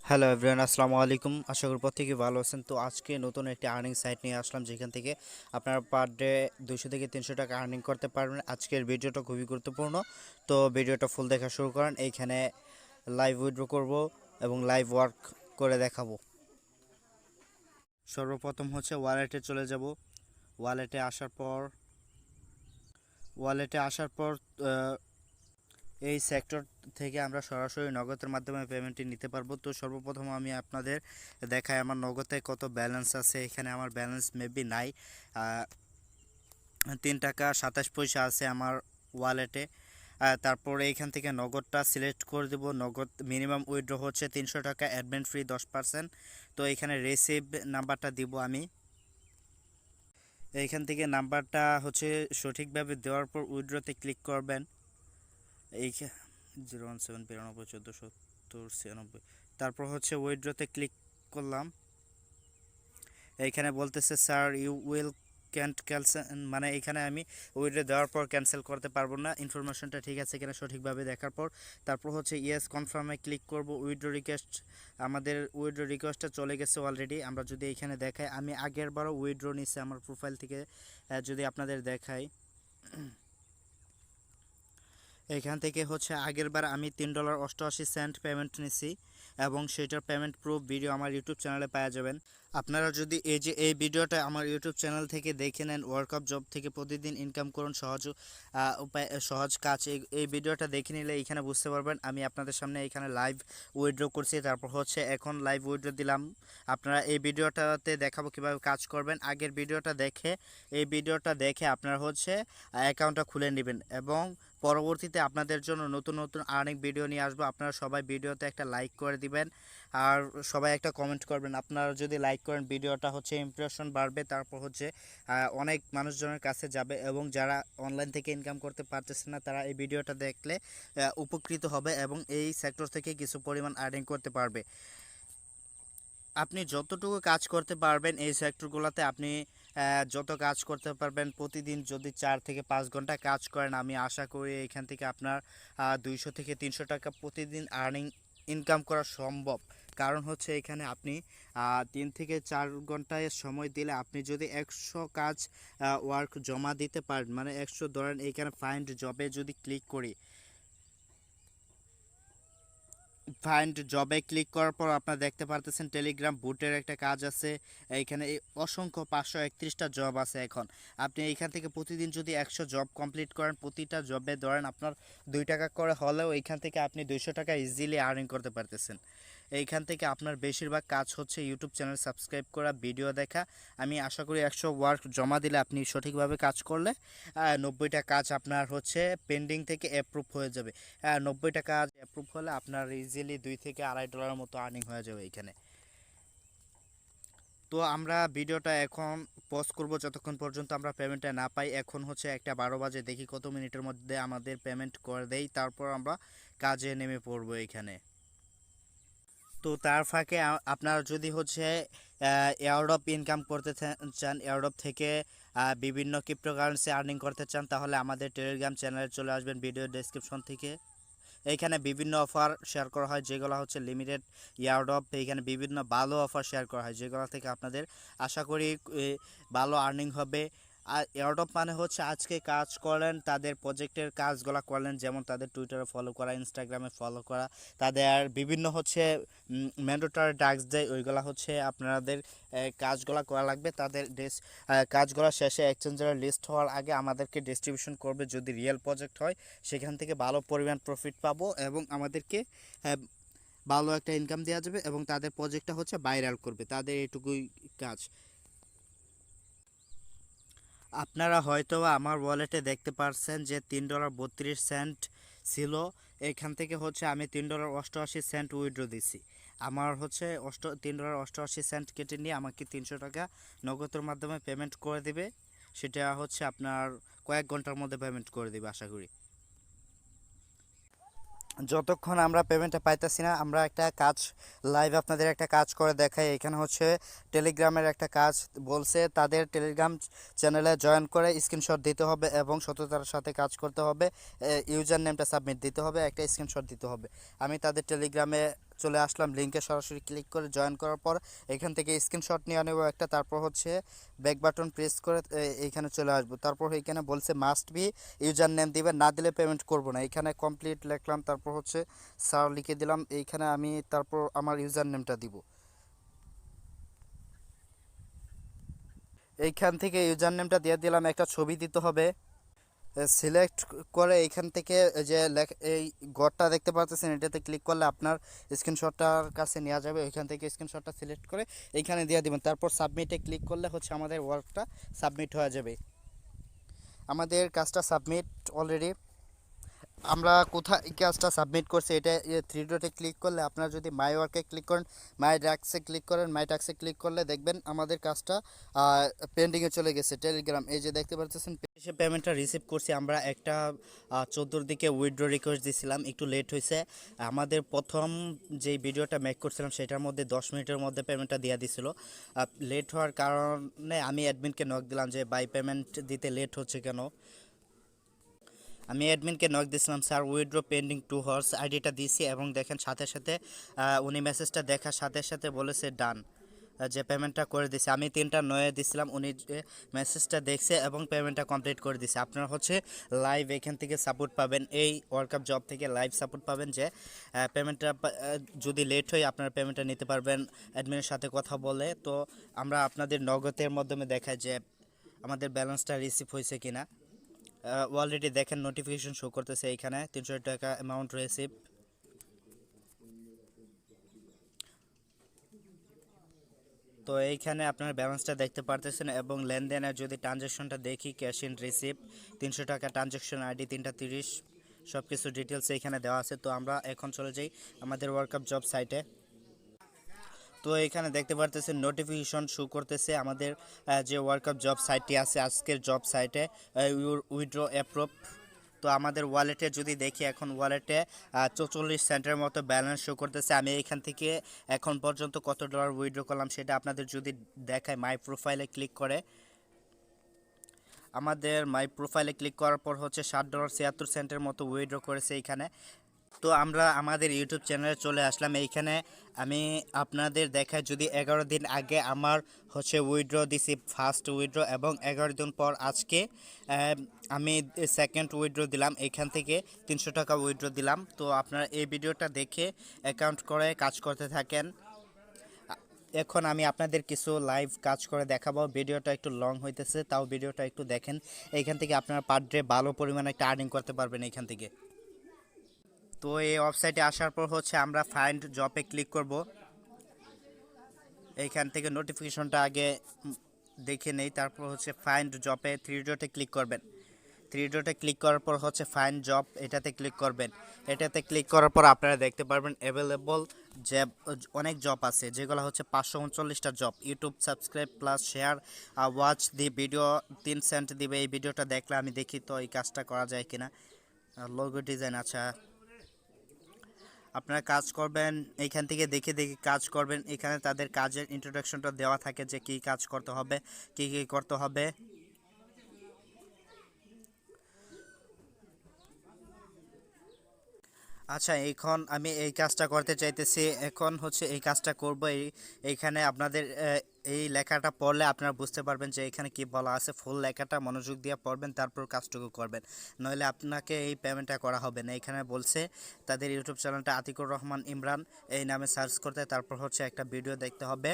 Hello everyone, আসসালামু আলাইকুম। আশা করি প্রত্যেকে ভালো আছেন। তো আজকে নতুন একটি আর্নিং সাইট নিয়ে আসলাম, যেখান থেকে আপনারা পার ডে 200 থেকে 300 টাকা আর্নিং করতে পারবেন। আজকের ভিডিওটা খুবই গুরুত্বপূর্ণ, তো ভিডিওটা ফুল দেখা শুরু করেন। এইখানে লাইভ উইথড্র করব এবং লাইভ ওয়ার্ক করে দেখাবো। সর্বপ্রথম হচ্ছে ওয়ালেটে চলে যাব। ওয়ালেটে আসার পর ওয়ালেটে আসার পর এই সেক্টর থেকে আমরা সরাসরি নগদের মাধ্যমে পেমেন্টটি নিতে পারবো। তো সর্বপ্রথম আমি আপনাদের দেখাই আমার নগদে কত ব্যালেন্স আছে। এখানে আমার ব্যালেন্স মেবি নাই, 3 টাকা 27 পয়সা আছে আমার ওয়ালেটে। তারপরে এইখান থেকে নগদটা সিলেক্ট করে দেব। নগদ মিনিমাম উইথড্র হচ্ছে 300 টাকা, অ্যাডমিন ফ্রি 10%। তো এখানে রিসিভ নাম্বারটা দিব আমি। এইখান থেকে নাম্বারটা হচ্ছে সঠিকভাবে দেওয়ার পর উইথড্রতে ক্লিক করবেন। এই 01792147096। তারপর হচ্ছে উইথড্রতে ক্লিক করলাম। এইখানে বলতেছে sir you will can't cancel, মানে এখানে আমি উইথড্র দেওয়ার পর ক্যান্সেল করতে পারবো না। ইনফরমেশনটা ঠিক আছে কিনা সঠিকভাবে দেখার পর তারপর হচ্ছে ইয়েস কনফার্মে ক্লিক করব। উইথড্র রিকোয়েস্ট, আমাদের উইথড্র রিকোয়েস্টটা চলে গেছে অলরেডি। আমরা যদি এখানে দেখাই, আমি আগের বারও উইথড্র নিছি আমার প্রোফাইল থেকে। যদি আপনাদের দেখাই, এখান থেকে হচ্ছে আগের বার আমি $3.88 পেমেন্ট নিছি এবং সেটার পেমেন্ট প্রুফ ভিডিও আমার ইউটিউব চ্যানেলে পাওয়া যাবেন। আপনারা যদি এই ভিডিওটা আমার ইউটিউব চ্যানেল থেকে দেখে নেন, ওয়ার্কআপ জব থেকে প্রতিদিন ইনকাম করুন সহজ উপায়, সহজ কাজ, এই ভিডিওটা দেখে নিলে এখানে বুঝতে পারবেন। আমি আপনাদের সামনে এখানে লাইভ উইথড্র করছি, তারপর হচ্ছে এখন লাইভ উইথড্র দিলাম। আপনারা এই ভিডিওটাতে দেখাবো কীভাবে কাজ করবেন। আগের ভিডিওটা দেখে, এই ভিডিওটা দেখে আপনারা হচ্ছে অ্যাকাউন্টটা খুলে নেবেন এবং পরবর্তীতে আপনাদের জন্য নতুন নতুন আর্নিং ভিডিও নিয়ে আসবো। আপনারা সবাই ভিডিওতে একটা লাইক করে দিবেন আর সবাই একটা কমেন্ট করবেন। আপনারা যদি লাইক করেন ভিডিওটা হচ্ছে ইমপ্রেশন বাড়বে, তারপর হচ্ছে অনেক মানুষজনের কাছে যাবে এবং যারা অনলাইন থেকে ইনকাম করতে পারতেছে না তারা এই ভিডিওটা দেখলে উপকৃত হবে এবং এই সেক্টর থেকে কিছু পরিমাণ আর্নিং করতে পারবে। আপনি যতটুকু কাজ করতে পারবেন এই সেক্টরগুলোতে, আপনি যত কাজ করতে পারবেন প্রতিদিন যদি 4 থেকে 5 ঘন্টা কাজ করেন, আমি আশা করি এখান থেকে আপনার 200 থেকে 300 টাকা প্রতিদিন আর্নিং ইনকাম করা সম্ভব। কারণ হচ্ছে এখানে আপনি 3 থেকে 4 ঘন্টায় সময় দিলে আপনি যদি 100 কাজ ওয়ার্ক জমা দিতে পারেন, মানে 100 ধরেন। এইখানে ফাইন্ড জবে যদি ক্লিক করি, ফাইন্ড জবে ক্লিক করার পর আপনারা দেখতে পারতেছেন টেলিগ্রাম বুটের একটা কাজ আছে। এইখানে এই অসংখ্য 531টা জব আছে। এখন আপনি এইখান থেকে প্রতিদিন যদি 100 জব কমপ্লিট করেন, প্রতিটা জবে ধরেন আপনার 2 টাকা করে হলেও এইখান থেকে আপনি 200 টাকা ইজিলি আর্নিং করতে পারতেছেন। এইখান থেকে আপনার বেশিরভাগ কাজ হচ্ছে ইউটিউব চ্যানেল সাবস্ক্রাইব করা, ভিডিও দেখা। আমি আশা করি 100 ওয়ার্ক জমা দিলে আপনি সঠিকভাবে কাজ করলে 90টা কাজ আপনার হচ্ছে পেন্ডিং থেকে অ্যাপ্রুভ হয়ে যাবে। 90টা কাজ অ্যাপ্রুভ হলে আপনার ইজিলি $2 থেকে $2.5 মতো আর্নিং হয়ে যাবে এইখানে। তো আমরা ভিডিওটা এখন পজ করব যতক্ষণ পর্যন্ত আমরা পেমেন্টটা না পাই। এখন হচ্ছে 1:12 বাজে, দেখি কত মিনিটের মধ্যে আমাদের পেমেন্ট করে দেয়, তারপর আমরা কাজে নেমে পড়বো এইখানে। তো তার ফাঁকে আপনার যদি হচ্ছে এয়ারড্রপ ইনকাম করতে চান, এয়ারড্রপ থেকে বিভিন্ন ক্রিপ্টোকারেন্সি আর্নিং করতে চান, তাহলে আমাদের টেলিগ্রাম চ্যানেলে চলে আসবেন ভিডিও ডেসক্রিপশন থেকে। এইখানে বিভিন্ন অফার শেয়ার করা হয় যেগুলো হচ্ছে লিমিটেড এয়ারড্রপ। এইখানে বিভিন্ন ভালো অফার শেয়ার করা হয় যেগুলো থেকে আপনাদের আশা করি ভালো আর্নিং হবে। আর এয়ারড্রপ মানে হচ্ছে আজকে কাজ করলেন, তাদের প্রজেক্টের কাজগুলো করলেন, যেমন তাদের টুইটারে ফলো করা, ইনস্টাগ্রামে ফলো করা, তাদের বিভিন্ন হচ্ছে ম্যান্ডেটরি টাস্ক দেয়, ওইগুলো হচ্ছে আপনাদের কাজগুলো করা লাগবে। তাদের কাজগুলো শেষে এক্সচেঞ্জারে লিস্ট হওয়ার আগে আমাদেরকে ডিস্ট্রিবিউশন করবে। যদি রিয়েল প্রজেক্ট হয় সেখান থেকে ভালো পরিমাণ প্রফিট পাবো এবং আমাদেরকে ভালো একটা ইনকাম দেওয়া যাবে এবং তাদের প্রজেক্টটা হচ্ছে ভাইরাল করবে, তাদের এটুকুই কাজ। আপনারা হয়তো আমার ওয়ালেটে দেখতে পারছেন যে $3.32 ছিল। এখান থেকে হচ্ছে আমি $3.88 উইথড্র দিছি। আমার হচ্ছে $3.88 কেটে নিয়ে আমাকে 300 টাকা নগদের মাধ্যমে পেমেন্ট করে দিবে। সেটা হচ্ছে আপনার কয়েক ঘন্টার মধ্যে পেমেন্ট করে দিবে আশা করি। যতক্ষণ আমরা পেমেন্টটা পাইতেছি না, আমরা একটা কাজ লাইভ আপনাদের একটা কাজ করে দেখাই। এখানে হচ্ছে টেলিগ্রামের একটা কাজ বলছে, তাদের টেলিগ্রাম চ্যানেলে জয়েন করে স্ক্রিনশট দিতে হবে এবং সততার সাথে কাজ করতে হবে। ইউজার নেমটা সাবমিট দিতে হবে, একটা স্ক্রিনশট দিতে হবে। আমি তাদের টেলিগ্রামে চলে আসলাম, লিঙ্কে সরাসরি ক্লিক করে জয়েন করার পর এখান থেকে স্ক্রিনশট নিয়ে নেব একটা, তারপর হচ্ছে ব্যাক বাটন প্রেস করে এইখানে চলে আসবো। তারপর এখানে বলছে মাস্ট বি ইউজার নেম দিবেন, না দিলে পেমেন্ট করব না। এখানে কমপ্লিট লিখলাম, তারপর হচ্ছে স্যার লিখে দিলাম এইখানে আমি, তারপর আমার ইউজার নেমটা দিব। এইখান থেকে ইউজার নেমটা দিয়ে দিলাম, একটা ছবি দিতে হবে। সিলেক্ট করে এইখান থেকে যে এই ঘরটা দেখতে পাচ্ছেন এটাতে ক্লিক করলে আপনার স্ক্রিনশটটার কাছে নেওয়া যাবে। ওইখান থেকে স্ক্রিনশটটা সিলেক্ট করে এইখানে দিয়ে দিবেন, তারপর সাবমিটে ক্লিক করলে হচ্ছে আমাদের ওয়ার্কটা সাবমিট হয়ে যাবে। আমাদের কাজটা সাবমিট অলরেডি। আমরা কোথায় এই কাজটা সাবমিট করছি এটা থ্রি ডটে ক্লিক করলে, আপনারা যদি মাই ওয়ার্কে ক্লিক করেন, মাই ট্যাক্সে ক্লিক করেন, মাই ট্যাক্সে ক্লিক করলে দেখবেন আমাদের কাজটা পেন্ডিংয়ে চলে গেছে। টেলিগ্রাম এই যে দেখতে পাচ্ছেন, সে পেমেন্টটা রিসিভ করছি আমরা। একটা 14 দিকে উইথড্র রিকোয়েস্ট দিয়েছিলাম, একটু লেট হয়েছে। আমাদের প্রথম যেই ভিডিওটা মেক করছিলাম সেটার মধ্যে 10 মিনিটের মধ্যে পেমেন্টটা দিয়ে দিছিল। লেট হওয়ার কারণে আমি অ্যাডমিনকে নক দিলাম যে বাই পেমেন্ট দিতে লেট হচ্ছে কেন। আমি অ্যাডমিনকে নক দিয়েছিলাম, স্যার উইথড্র পেন্ডিং 2 হর্স আইডিটা দিয়েছি, এবং দেখেন সাথে সাথে উনি মেসেজটা দেখার সাথে সাথে বলেছে ডান, যে পেমেন্টটা করে দিছে। আমি 3টা নয়ে দিছিলাম, উনি মেসেজটা দেখছে এবং পেমেন্টটা কমপ্লিট করে দিছে। আপনারা হচ্ছে লাইভ এখান থেকে সাপোর্ট পাবেন, এই ওয়ার্কআপ জব থেকে লাইভ সাপোর্ট পাবেন, যে পেমেন্টটা যদি লেট হয় আপনারা পেমেন্টটা নিতে পারবেন অ্যাডমিনের সাথে কথা বলে। তো আমরা আপনাদের নগদের মাধ্যমে দেখাই যে আমাদের ব্যালেন্সটা রিসিভ হয়েছে কিনা। অলরেডি দেখেন নোটিফিকেশন শো করতেছে এইখানে 300 টাকা অ্যামাউন্ট রিসিভ। তো এইখানে আপনার ব্যালেন্সটা দেখতে পারতেছেন, এবং লেনদেনের যদি ট্রানজ্যাকশনটা দেখি, ক্যাশ ইন রিসিভ 300 টাকা, ট্রানজ্যাকশন আইডি 3টা 30, সব কিছু ডিটেলস এইখানে দেওয়া আছে। তো আমরা এখন চলে যাই আমাদের ওয়ার্কআপ জব সাইটে। তো এখানে দেখতে পারতেছেন নোটিফিকেশন শো করতেছে আমাদের যে ওয়ার্কআপ জব সাইটটি আছে আজকের জব সাইটে, উইথড্র অ্যাপ্রুভ। তো আমাদের ওয়ালেটে যদি দেখি, এখন ওয়ালেটে 44 সেন্টের মতো ব্যালেন্স শো করতেছে। আমি এখান থেকে এখন পর্যন্ত কত ডলার উইথড্র করলাম সেটা আপনাদের যদি দেখায়, মাই প্রোফাইলে ক্লিক করে, আমাদের মাই প্রোফাইলে ক্লিক করার পর হচ্ছে $7.76 মতো উইথড্র করেছে এইখানে। তো আমরা আমাদের ইউটিউব চ্যানেলে চলে আসলাম। এইখানে আমি আপনাদের দেখাই, যদি 11 দিন আগে আমার হচ্ছে উইথড্র দিছি ফার্স্ট উইথড্র, এবং 11 দিন পর আজকে আমি সেকেন্ড উইথড্র দিলাম, এইখান থেকে 300 টাকা উইথড্র দিলাম। তো আপনারা এই ভিডিওটা দেখে অ্যাকাউন্ট করে কাজ করতে থাকেন। এখন আমি আপনাদের কিছু লাইভ কাজ করে দেখাবো। ভিডিওটা একটু লং হইতেছে, তাও ভিডিওটা একটু দেখেন। এইখান থেকে আপনারা পার ডে ভালো পরিমাণে একটা আর্নিং করতে পারবেন এইখান থেকে। তো এই ওয়েবসাইটে আসার পর হচ্ছে আমরা ফাইন্ড জবে ক্লিক করব। এইখান থেকে নোটিফিকেশনটা আগে দেখে নেই, তারপর হচ্ছে ফাইন্ড জবে 3 ডটে ক্লিক করবেন। 3 ডটে ক্লিক করার পর হচ্ছে ফাইন্ড জব, এটাতে ক্লিক করবেন। এটাতে ক্লিক করার পর আপনারা দেখতে পারবেন অ্যাভেলেবল যে অনেক জব আছে, যেগুলো হচ্ছে 539টা job. YouTube subscribe plus share watch the video 3 cent দিবে। এই ভিডিওটা দেখলে আমি দেখি তো এই কাজটা করা যায় কিনা। লোগো ডিজাইন, আচ্ছা আপনারা কাজ করবেন এইখান থেকে দেখে দেখে কাজ করবেন। এখানে তাদের কাজের ইন্ট্রোডাকশনটা দেওয়া থাকে যে কী কাজ করতে হবে, কী কী করতে হবে। আচ্ছা, এখন আমি এই কাজটা করতে চাইতেছি, এখন হচ্ছে এই কাজটা করব। এইখানে আপনাদের এই লেখাটা পড়লে আপনারা বুঝতে পারবেন যে এখানে কি বলা আছে। ফুল লেখাটা মনোযোগ দিয়ে পড়বেন, তারপর কাজটুকু করবেন, নইলে আপনাকে এই পেমেন্টটা করা হবে না। এখানে বলছে তাদের ইউটিউব চ্যানেলটা আতিকুর রহমান ইমরান এই নামে সার্চ করতে, তারপর হচ্ছে একটা ভিডিও দেখতে হবে।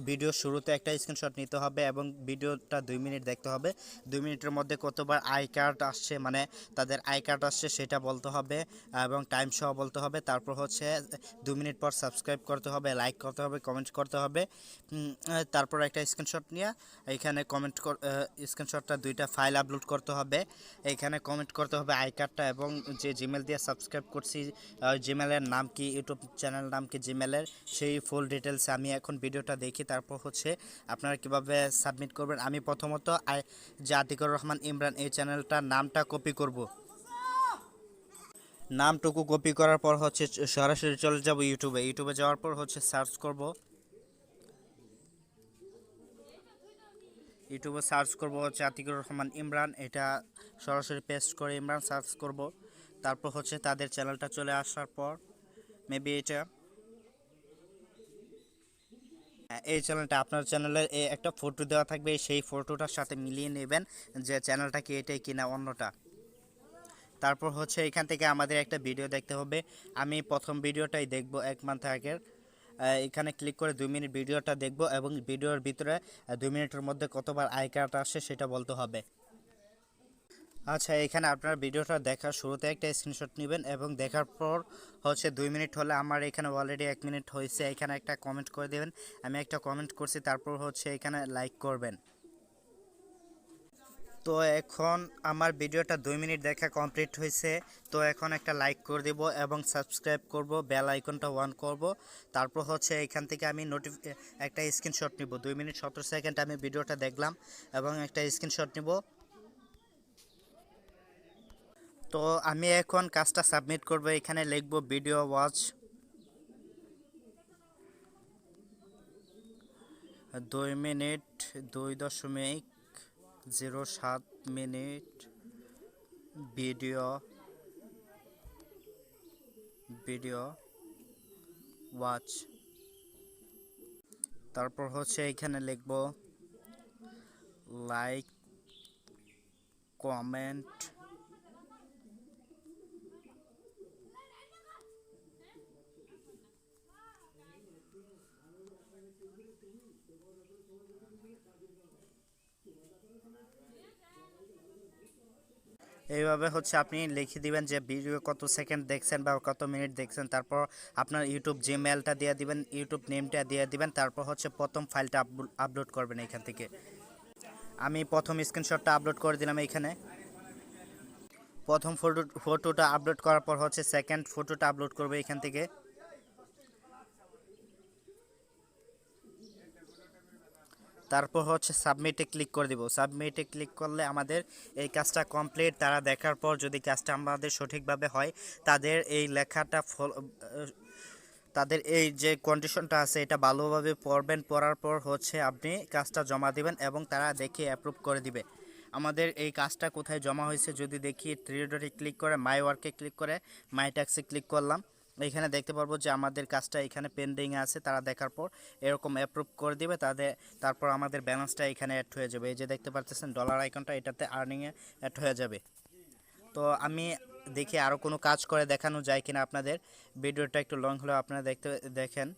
ভিডিও শুরুতে একটা স্ক্রিনশট নিতে হবে, এবং ভিডিওটা 2 মিনিট দেখতে হবে। 2 মিনিটের মধ্যে কতবার আই কার্ড আসছে, মানে তাদের আই কার্ড আসছে সেটা বলতে হবে, এবং টাইম সহ বলতে হবে। তারপর হচ্ছে 2 মিনিট পর সাবস্ক্রাইব করতে হবে, লাইক করতে হবে, কমেন্ট করতে হবে। তারপর একটা স্ক্রিনশট নিয়ে এখানে কমেন্ট স্ক্রিনশটটা 2টা ফাইল আপলোড করতে হবে। এখানে কমেন্ট করতে হবে আই কার্ডটা, এবং যে জিমেল দিয়ে সাবস্ক্রাইব করছি জিমেলের নাম কি, ইউটিউব চ্যানেল নাম কি জিমেলের, সেই ফুল ডিটেলস আমি এখন ভিডিওটা দেখি। তারপর হচ্ছে আপনারা কিভাবে সাবমিট করবেন। আমি প্রথমত যে আতিকুর রহমান ইমরান এই চ্যানেলটার নামটা কপি করব। নামটুকু কপি করার পর হচ্ছে সরাসরি চলে যাব ইউটিউবে যাওয়ার পর হচ্ছে সার্চ করব। ইউটিউবে সার্চ করব হচ্ছে আতিকুর রহমান ইমরান, এটা সরাসরি পেস্ট করে ইমরান সার্চ করব। তারপর হচ্ছে তাদের চ্যানেলটা চলে আসার পর মেবি এটা এই চ্যানেলটা আপনার চ্যানেলের একটা ফটো দেওয়া থাকবে, সেই ফটোটার সাথে মিলিয়ে নেবেন যে চ্যানেলটা কি এটাই কিনা অন্যটা। তারপর হচ্ছে এখান থেকে আমাদের একটা ভিডিও দেখতে হবে। আমি প্রথম ভিডিওটাই দেখব 1 মান্থ আগের। এখানে ক্লিক করে 2 মিনিট ভিডিওটা দেখব এবং ভিডিওর ভিতরে 2 মিনিটের মধ্যে কতবার আই কার্ড আসে সেটা বলতে হবে। আচ্ছা, এখানে আপনার ভিডিওটা দেখার শুরুতে একটা স্ক্রিনশট নেবেন এবং দেখার পর হচ্ছে 2 মিনিট হলে, আমার এখানে অলরেডি 1 মিনিট হয়েছে, এখানে একটা কমেন্ট করে দেবেন। আমি একটা কমেন্ট করছি, তারপর হচ্ছে এখানে লাইক করবেন। তো এখন আমার ভিডিওটা 2 মিনিট দেখা কমপ্লিট হয়েছে। তো এখন একটা লাইক করে দেব এবং সাবস্ক্রাইব করব, বেল আইকনটা অন করব। তারপর হচ্ছে এখান থেকে আমি একটা স্ক্রিনশট নিব। 2 মিনিট 17 সেকেন্ড আমি ভিডিওটা দেখলাম এবং একটা স্ক্রিনশট নিব। তো আমি এখন কাজটা সাবমিট করব। এখানে লিখব video watch 2 minute 2.07 minute video watch. তারপর হচ্ছে এখানে লিখব লাইক, কমেন্ট, এইভাবে হচ্ছে আপনি লিখে দিবেন যে ভিডিও কত সেকেন্ড দেখছেন বা কত মিনিট দেখছেন। তারপর আপনার ইউটিউব জিমেলটা দিয়ে দিবেন, ইউটিউব নেমটা দিয়ে দিবেন। তারপর হচ্ছে প্রথম ফাইলটা আপলোড করবেন এখান থেকে। আমি প্রথম স্ক্রিনশটটা আপলোড করে দিলাম এইখানে। প্রথম ফটোটা আপলোড করার পর হচ্ছে সেকেন্ড ফটোটা আপলোড করবে এখান থেকে। তারপর হচ্ছে সাবমিটে ক্লিক করে দিব। সাবমিটে ক্লিক করলে আমাদের এই কাজটা কমপ্লিট। তারা দেখার পর যদি কাজটা আমাদের সঠিকভাবে হয়, তাদের এই লেখাটা তাদের এই যে কন্ডিশনটা আছে এটা ভালোভাবে পড়বেন। পড়ার পর হচ্ছে আপনি কাজটা জমা দিবেন এবং তারা দেখে অ্যাপ্রুভ করে দিবে। আমাদের এই কাজটা কোথায় জমা হয়েছে যদি দেখি, থ্রি ডটে ক্লিক করে মাই ওয়ার্কে ক্লিক করে মাই ট্যাক্সে ক্লিক করলাম। এখানে দেখতে পারবো যে আমাদের কাজটা এখানে পেন্ডিংয়ে আছে। তারা দেখার পর এরকম অ্যাপ্রুভ করে দিবে তারপর আমাদের ব্যালেন্সটা এখানে অ্যাড হয়ে যাবে। এই যে দেখতে পাচ্ছেন ডলার আইকনটা, এটাতে আর্নিংয়ে অ্যাড হয়ে যাবে। তো আমি দেখি আরও কোনো কাজ করে দেখানো যায় কিনা আপনাদের। ভিডিওটা একটু লং হলেও আপনারা দেখেন।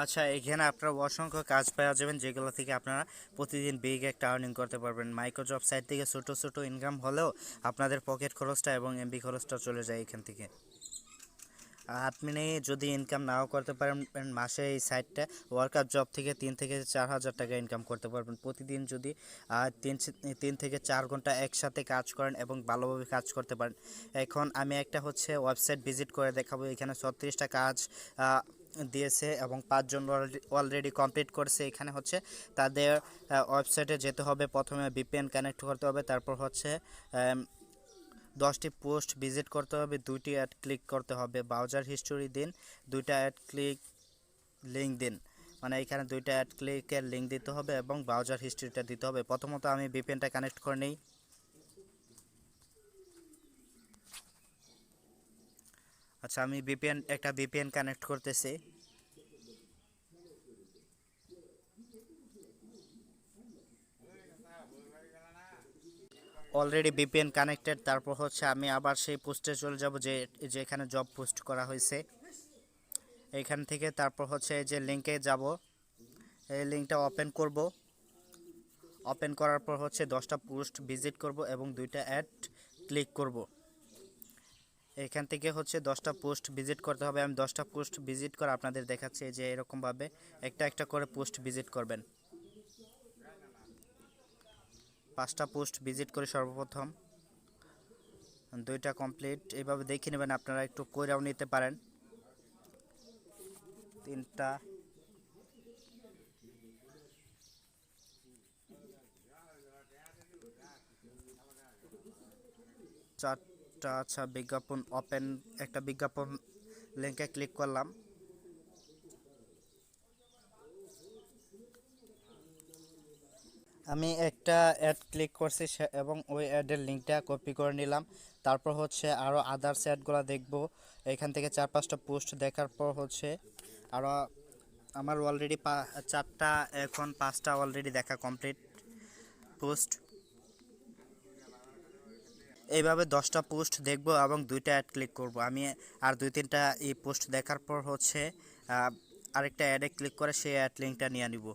আচ্ছা, এখানে আপনারা অসংখ্য কাজ পাওয়া যাবেন, যেগুলো থেকে আপনারা প্রতিদিন বিগ একটা আর্নিং করতে পারবেন। মাইক্রোজব সাইট থেকে ছোটো ছোটো ইনকাম হলেও আপনাদের পকেট খরচটা এবং এমবি খরচটা চলে যায় এখান থেকে। আপনি যদি ইনকাম নাও করতে পারেন মাসে, এই সাইটটা ওয়ার্কআপ জব থেকে 3 থেকে 4 হাজার টাকা ইনকাম করতে পারবেন প্রতিদিন যদি 3 থেকে 4 ঘন্টা একসাথে কাজ করেন এবং ভালোভাবে কাজ করতে পারেন। এখন আমি একটা হচ্ছে ওয়েবসাইট ভিজিট করে দেখাবো। এখানে 36টা কাজ দিয়েছে এবং 5 জন অলরেডি কমপ্লিট করছে। এখানে হচ্ছে তাদের ওয়েবসাইটে যেতে হবে, প্রথমে ভিপিএন কানেক্ট করতে হবে, তারপর হচ্ছে 10টি পোস্ট ভিজিট করতে হবে, 2টি অ্যাড ক্লিক করতে হবে, ব্রাউজার হিস্টোরি দিন, 2টা অ্যাড ক্লিক লিঙ্ক দিন। মানে এখানে 2টা অ্যাড ক্লিকের লিঙ্ক দিতে হবে এবং ব্রাউজার হিস্ট্রিটা দিতে হবে। প্রথমত আমি ভিপিএনটা কানেক্ট করে নিই। আচ্ছা, আমি একটা ভিপিএন কানেক্ট করতেছি। Already VPN connected. তারপর হচ্ছে আমি আবার সেই পোস্টে চলে যাব যে এখানে জব পোস্ট করা হয়েছে এইখান থেকে। তারপর হচ্ছে এই যে লিঙ্কে যাব, এই লিঙ্কটা ওপেন করব। ওপেন করার পর হচ্ছে 10টা পোস্ট ভিজিট করব এবং 2টা অ্যাড ক্লিক করব। এখান থেকে হচ্ছে 10টা পোস্ট ভিজিট করতে হবে। আমি 10টা পোস্ট ভিজিট করে আপনাদের দেখাচ্ছি যে এরকমভাবে একটা একটা করে পোস্ট ভিজিট করবেন। 5টা পোস্ট ভিজিট করে সর্বপ্রথম, 2টা কমপ্লিট। এইভাবে দেখে নেবেন, আপনারা একটু কইরাও নিতে পারেন। 3টা, 4টা। আচ্ছা, বিজ্ঞাপন ওপেন, একটা বিজ্ঞাপন লিঙ্কে ক্লিক করলাম। আমি একটা অ্যাড ক্লিক করছি এবং ওই অ্যাডের লিঙ্কটা কপি করে নিলাম। তারপর হচ্ছে আরও আদার্স অ্যাডগুলো দেখব। এখান থেকে 4-5টা পোস্ট দেখার পর হচ্ছে আরও আমার অলরেডি 4টা, এখন 5টা অলরেডি দেখা কমপ্লিট পোস্ট। এইভাবে 10টা পোস্ট দেখব এবং 2টা অ্যাড ক্লিক করব আমি। আর 2-3টা এই পোস্ট দেখার পর হচ্ছে আরেকটা অ্যাডে ক্লিক করে সেই অ্যাড লিঙ্কটা নিয়ে নিব।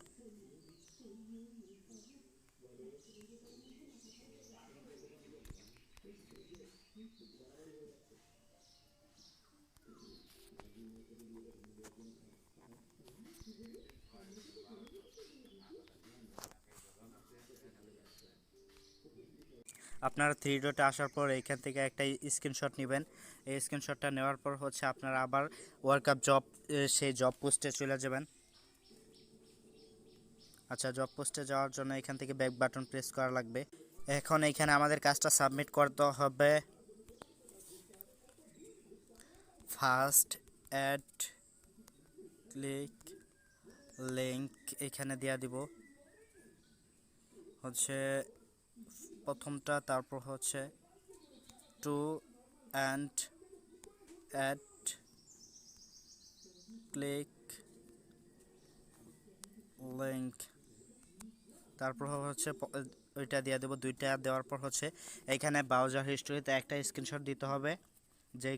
আপনারা থ্রি ডটে আসার পর এইখান থেকে একটা স্ক্রিনশট নেবেন। এই স্ক্রিনশটটা নেওয়ার পর হচ্ছে আপনারা আবার ওয়ার্কআপ জব, সেই জব পোস্টে চলে যাবেন। আচ্ছা, জব পোস্টে যাওয়ার জন্য এখান থেকে ব্যাক বাটন প্রেস করা লাগবে। এখন এইখানে আমাদের কাজটা সাবমিট করতে হবে। ফার্স্ট অ্যাড ক্লিক লিঙ্ক এখানে দেওয়া দিব হচ্ছে প্রথমটা, তারপর হচ্ছে two and add click link, তারপর হচ্ছে ওইটা দিয়ে দেবো। 2টা দেওয়ার পর হচ্ছে এইখানে ব্রাউজার হিস্টোরিতে একটা স্ক্রিনশট দিতে হবে। যেই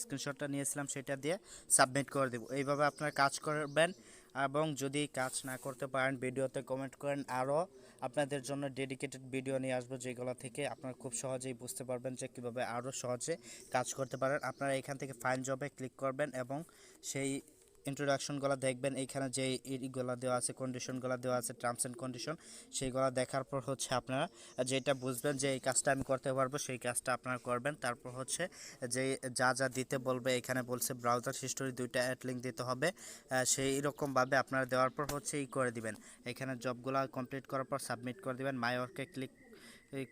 স্ক্রিনশটটা নিয়েছিলাম সেটা দিয়ে সাবমিট করে দেব। এইভাবে আপনারা কাজ করবেন এবং যদি কাজ না করতে পারেন ভিডিওতে কমেন্ট করেন, আরও আপনাদের জন্য ডেডিকেটেড ভিডিও নিয়ে আসবো যেগুলো থেকে আপনারা খুব সহজেই বুঝতে পারবেন যে কীভাবে আরও সহজে কাজ করতে পারেন। আপনারা এখান থেকে ফাইন জবে ক্লিক করবেন এবং সেই ইন্ট্রোডাকশনগুলো দেখবেন। এইখানে যে ইগুলো দেওয়া আছে, কন্ডিশনগুলো দেওয়া আছে, টার্মস অ্যান্ড কন্ডিশন, সেইগুলো দেখার পর হচ্ছে আপনারা যেটা বুঝবেন যে এই কাজটা আমি করতে পারবো সেই কাজটা আপনারা করবেন। তারপর হচ্ছে যে যা যা দিতে বলবে, এখানে বলছে ব্রাউজার হিস্টোরি 2টা অ্যাড লিঙ্ক দিতে হবে, সেই রকমভাবে আপনারা দেওয়ার পর হচ্ছে করে দিবেন। এখানে জবগুলো কমপ্লিট করার পর সাবমিট করে দিবেন। মাই ওয়ার্কে ক্লিক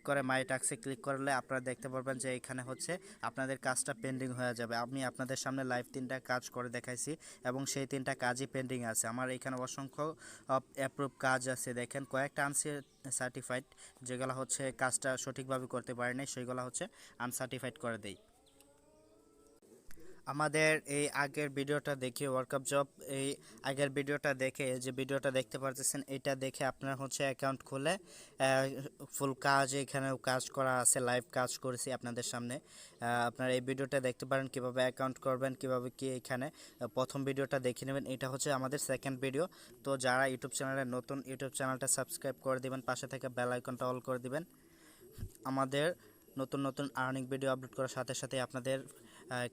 করে মাই টাস্কে ক্লিক করলে আপনারা দেখতে পারবেন যে এখানে হচ্ছে আপনাদের কাজটা পেন্ডিং হয়ে যাবে। আমি আপনাদের সামনে লাইভ 3টা কাজ করে দেখাইছি এবং সেই 3টা কাজই পেন্ডিং আছে। আমার এখানে অসংখ্য অ্যাপ্রুভ কাজ আছে, দেখেন কয়েকটা আনসার্টিফাইড, যেগুলো হচ্ছে কাজটা সঠিকভাবে করতে পারে নাই, সেইগুলো হচ্ছে আনসার্টিফাইড করে দেই। আমাদের এই আগের ভিডিওটা দেখে ওয়ার্কআপ জব, এই আগের ভিডিওটা দেখে যে ভিডিওটা দেখতে পারতেছেন, এটা দেখে আপনার হচ্ছে অ্যাকাউন্ট খুলে ফুল কাজ এখানে কাজ করা আছে, লাইভ কাজ করেছি আপনাদের সামনে। আপনারা এই ভিডিওটা দেখতে পারেন কিভাবে অ্যাকাউন্ট করবেন, কিভাবে কি এখানে প্রথম ভিডিওটা দেখে নেবেন। এটা হচ্ছে আমাদের সেকেন্ড ভিডিও। তো যারা ইউটিউব চ্যানেলে নতুন, ইউটিউব চ্যানেলটা সাবস্ক্রাইব করে দিবেন, পাশে থেকে বেল আইকনটা অল করে দিবেন। আমাদের নতুন নতুন আর্নিং ভিডিও আপলোড করার সাথে সাথে আপনাদের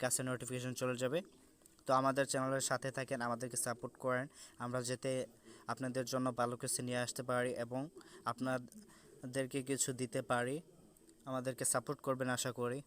কাছে নোটিফিকেশন চলে যাবে। তো আমাদের চ্যানেলের সাথে থাকেন, আমাদেরকে সাপোর্ট করেন, আমরা যাতে আপনাদের জন্য ভালো কিছু নিয়ে আসতে পারি এবং আপনাদেরকে কিছু দিতে পারি। আমাদেরকে সাপোর্ট করবেন আশা করি।